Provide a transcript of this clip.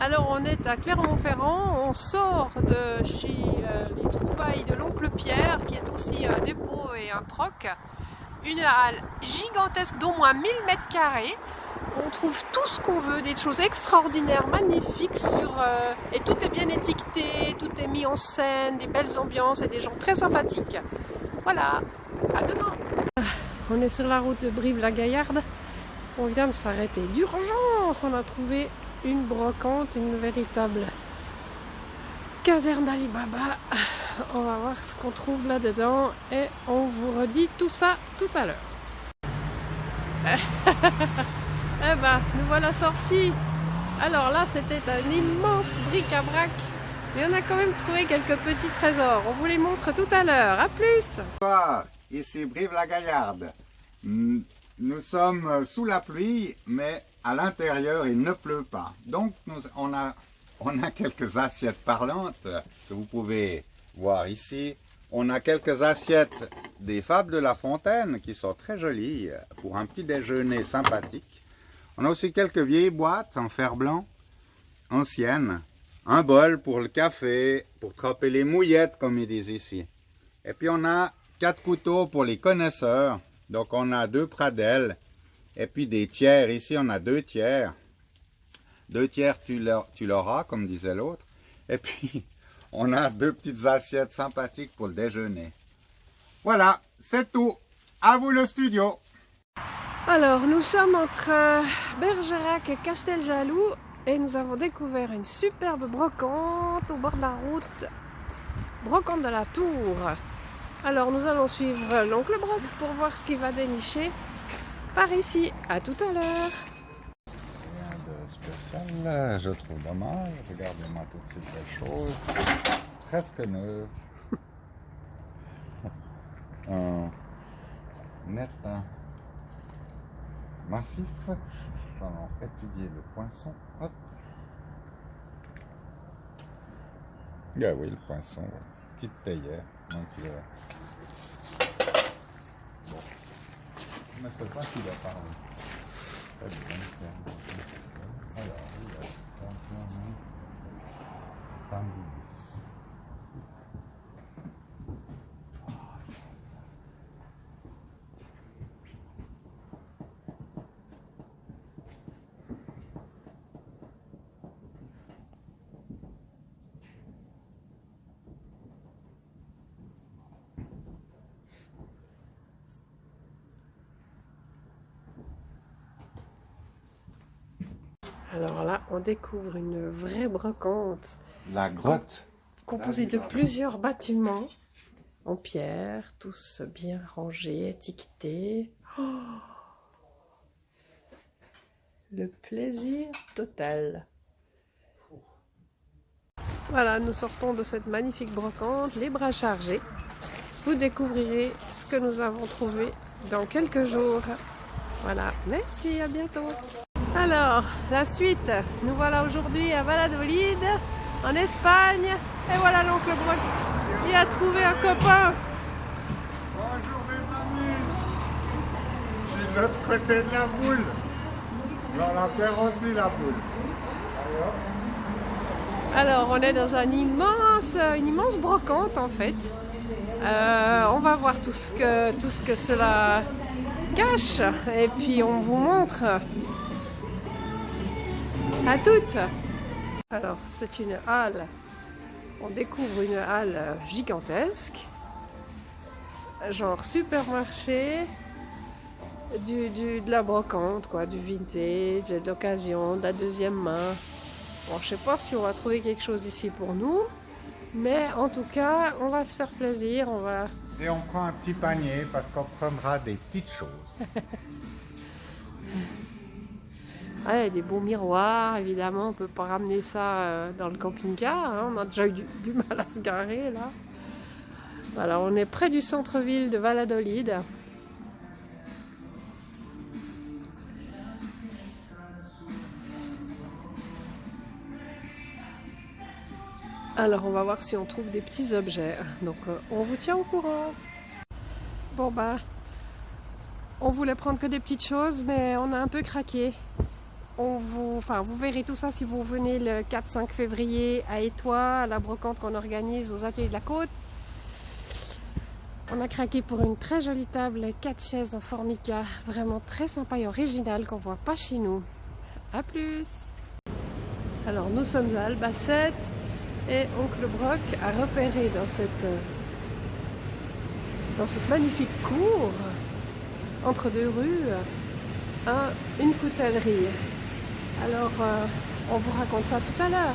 Alors on est à Clermont-Ferrand, on sort de chez les trouvailles de l'oncle Pierre, qui est aussi un dépôt et un troc. Une halle gigantesque d'au moins 1000 m². On trouve tout ce qu'on veut, des choses extraordinaires, magnifiques, et tout est bien étiqueté, tout est mis en scène, des belles ambiances et des gens très sympathiques. Voilà, à demain. On est sur la route de Brive-la-Gaillarde. On vient de s'arrêter d'urgence, on a trouvé une brocante, une véritable caserne d'Ali Baba. On va voir ce qu'on trouve là-dedans et on vous redit tout ça tout à l'heure. Eh ben, nous voilà sortis. Alors là, c'était un immense bric-à-brac. Mais on a quand même trouvé quelques petits trésors. On vous les montre tout à l'heure. À plus. Bonsoir, ici Brive-la-Gaillarde. Nous sommes sous la pluie, mais à l'intérieur, il ne pleut pas. Donc, on a quelques assiettes parlantes que vous pouvez voir ici. On a quelques assiettes des Fables de La Fontaine qui sont très jolies pour un petit déjeuner sympathique. On a aussi quelques vieilles boîtes en fer blanc, anciennes. Un bol pour le café, pour tremper les mouillettes comme ils disent ici. Et puis on a 4 couteaux pour les connaisseurs. Donc on a 2 pradelles et puis des tiers. Ici on a 2 tiers. 2 tiers tu l'auras comme disait l'autre. Et puis on a 2 petites assiettes sympathiques pour le déjeuner. Voilà, c'est tout. À vous le studio. Alors nous sommes entre Bergerac et Casteljaloux et nous avons découvert une superbe brocante au bord de la route. Brocante de la Tour. Alors nous allons suivre l'oncle Broc pour voir ce qu'il va dénicher par ici. À tout à l'heure. Rien de spécial, je trouve dommage. Regardez-moi toutes ces belles choses. Presque neuves. Net massif. Nous allons étudier le poinçon. Hop. Ah oui, le poinçon. Petite théière. Donc, bon. Je ne sais pas s'il a parlé. Très bien. Alors, il y a samedi 10. Alors là, on découvre une vraie brocante. La grotte. Composée de plusieurs bâtiments en pierre, tous bien rangés, étiquetés. Oh, le plaisir total. Voilà, nous sortons de cette magnifique brocante, les bras chargés. Vous découvrirez ce que nous avons trouvé dans quelques jours. Voilà, merci, à bientôt. Alors, la suite, nous voilà aujourd'hui à Valladolid, en Espagne, et voilà l'oncle Broc, il a trouvé un copain. Bonjour mes amis. Je suis de l'autre côté de la boule. Mais on appelle aussi la boule. Alors, on est dans une immense brocante en fait. On va voir tout ce que cela cache, et puis on vous montre. À toutes. Alors, c'est une halle. On découvre une halle gigantesque. Genre supermarché. De la brocante, quoi. Du vintage, de l'occasion, de la deuxième main. Bon, je sais pas si on va trouver quelque chose ici pour nous. Mais en tout cas, on va se faire plaisir. Et on prend un petit panier parce qu'on prendra des petites choses. Ah, il y a des beaux miroirs, évidemment, on ne peut pas ramener ça dans le camping-car, hein. On a déjà eu du mal à se garer là. Voilà, on est près du centre-ville de Valladolid. Alors on va voir si on trouve des petits objets, donc on vous tient au courant. Bon bah, on voulait prendre que des petites choses, mais on a un peu craqué. vous verrez tout ça si vous venez le 4-5 février à Étoile, à la brocante qu'on organise aux Ateliers de la Côte. On a craqué pour une très jolie table, 4 chaises en formica, vraiment très sympa et original qu'on voit pas chez nous. A plus! Alors nous sommes à Albacete et Oncle Broc a repéré dans cette magnifique cour, entre deux rues, une poutelerie. Alors on vous raconte ça tout à l'heure.